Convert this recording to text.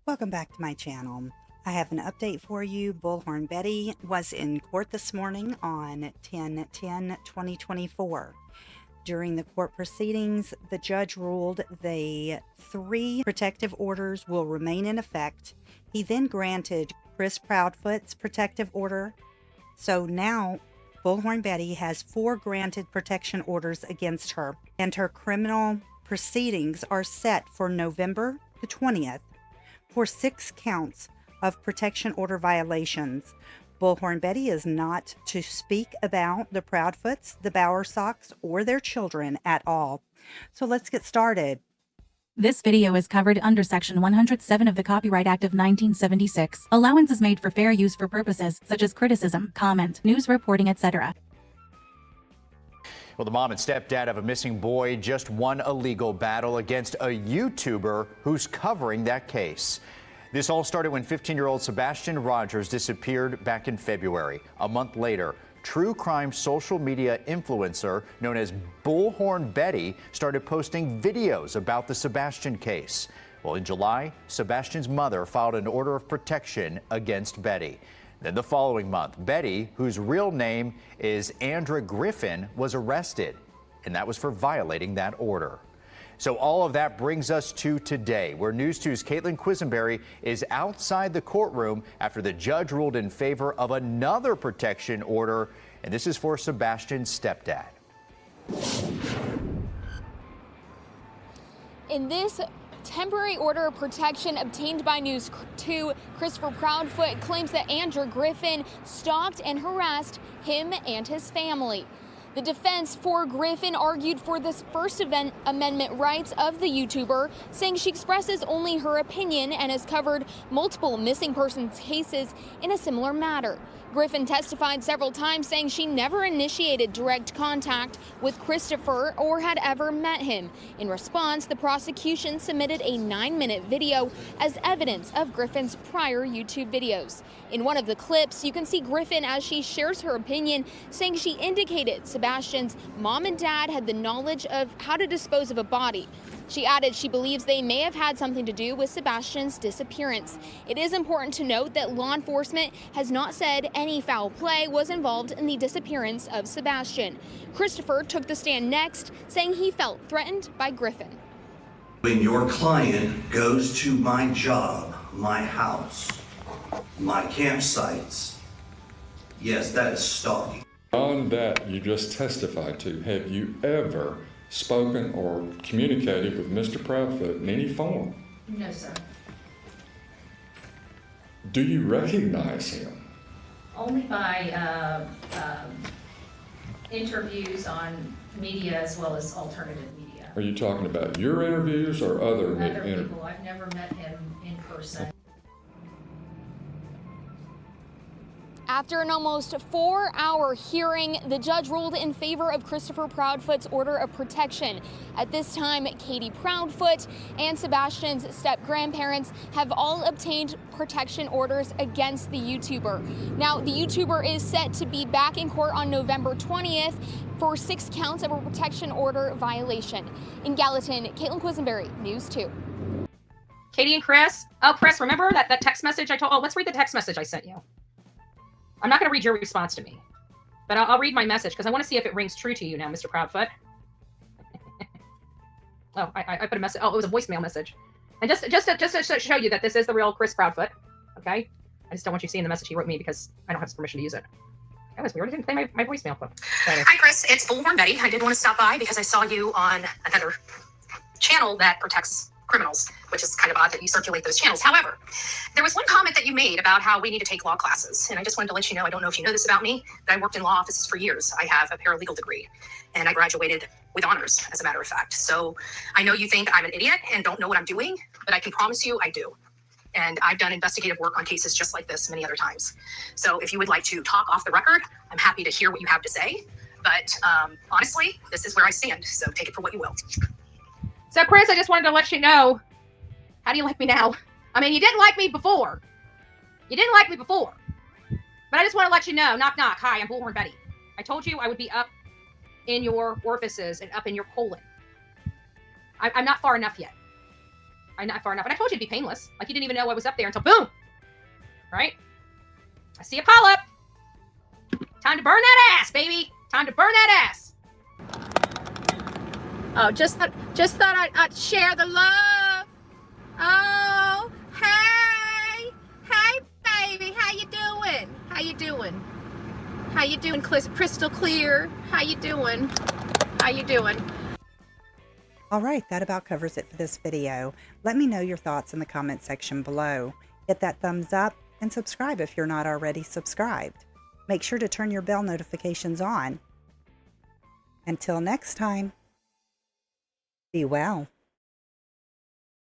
Welcome back to my channel. I have an update for you. Bullhorn Betty was in court this morning on 10/10/2024. During the court proceedings, the judge ruled the 3 protective orders will remain in effect. He then granted Chris Proudfoot's protective order. So now Bullhorn Betty has 4 granted protection orders against her, and her criminal proceedings are set for November the 20th for 6 counts of protection order violations. Bullhorn Betty is not to speak about the Proudfoots, the Bowersocks, or their children at all. So let's get started. This video is covered under Section 107 of the Copyright Act of 1976. Allowance is made for fair use for purposes such as criticism, comment, news reporting, etc. Well, the mom and stepdad of a missing boy just won a legal battle against a YouTuber who's covering that case. This all started when 15-year-old Sebastian Rogers disappeared back in February. A month later, true crime social media influencer known as Bullhorn Betty started posting videos about the Sebastian case. Well, in July, Sebastian's mother filed an order of protection against Betty. Then the following month, Betty, whose real name is Andrea Griffin, was arrested, and that was for violating that order. So all of that brings us to today, where News 2's Caitlin Quisenberry is outside the courtroom after the judge ruled in favor of another protection order, and this is for Sebastian's stepdad. In this temporary order of protection obtained by News 2, Christopher Proudfoot claims that Andrea Griffin stalked and harassed him and his family. The defense for Griffin argued for the First Amendment rights of the YouTuber, saying she expresses only her opinion and has covered multiple missing persons cases in a similar matter. Griffin testified several times, saying she never initiated direct contact with Christopher or had ever met him. In response, the prosecution submitted a 9-minute video as evidence of Griffin's prior YouTube videos. In one of the clips, you can see Griffin as she shares her opinion, saying she indicated Sebastian's mom and dad had the knowledge of how to dispose of a body. She added she believes they may have had something to do with Sebastian's disappearance. It is important to note that law enforcement has not said any foul play was involved in the disappearance of Sebastian. Christopher took the stand next, saying he felt threatened by Griffin. When your client goes to my job, my house, my campsites, yes, that is stalking. On that you just testified to, have you ever spoken or communicated with Mr. Proudfoot in any form? No, sir. Do you recognize him? Only by interviews on media as well as alternative media. Are you talking about your interviews or other interviews? People. I've never met him in person. After an almost 4-hour hearing, the judge ruled in favor of Christopher Proudfoot's order of protection. At this time, Katie Proudfoot and Sebastian's step-grandparents have all obtained protection orders against the YouTuber. Now, the YouTuber is set to be back in court on November 20th for 6 counts of a protection order violation. In Gallatin, Caitlin Quisenberry, News 2. Katie and Chris. Oh, Chris, remember that text message I told? Oh, let's read the text message I sent you. I'm not going to read your response to me, but I'll read my message because I want to see if it rings true to you now, Mr. Proudfoot. Oh, I put a message. Oh, it was a voicemail message. And just to show you that this is the real Chris Proudfoot, okay? I just don't want you seeing the message he wrote me because I don't have his permission to use it. That was weird. I didn't play my voicemail clip. Hi, Chris. It's Bullhorn Betty. I did want to stop by because I saw you on another channel that protects criminals, which is kind of odd that you circulate those channels. However, there was one comment that you made about how we need to take law classes. And I just wanted to let you know, I don't know if you know this about me, but I worked in law offices for years. I have a paralegal degree and I graduated with honors, as a matter of fact. So I know you think I'm an idiot and don't know what I'm doing, but I can promise you I do. And I've done investigative work on cases just like this many other times. So if you would like to talk off the record, I'm happy to hear what you have to say. But honestly, this is where I stand. So take it for what you will. So, Chris, I just wanted to let you know, how do you like me now? I mean, you didn't like me before. But I just want to let you know, knock, knock. Hi, I'm Bullhorn Betty. I told you I would be up in your orifices and up in your colon. I'm not far enough yet. not far enough. And I told you it'd be painless. Like, you didn't even know I was up there until boom. Right? I see a polyp. Time to burn that ass, baby. Time to burn that ass. Oh, just thought I'd share the love. Oh, hey, baby, how you doing? How you doing? How you doing, crystal clear? How you doing? How you doing? All right, that about covers it for this video. Let me know your thoughts in the comment section below. Hit that thumbs up and subscribe if you're not already subscribed. Make sure to turn your bell notifications on. Until next time, be well.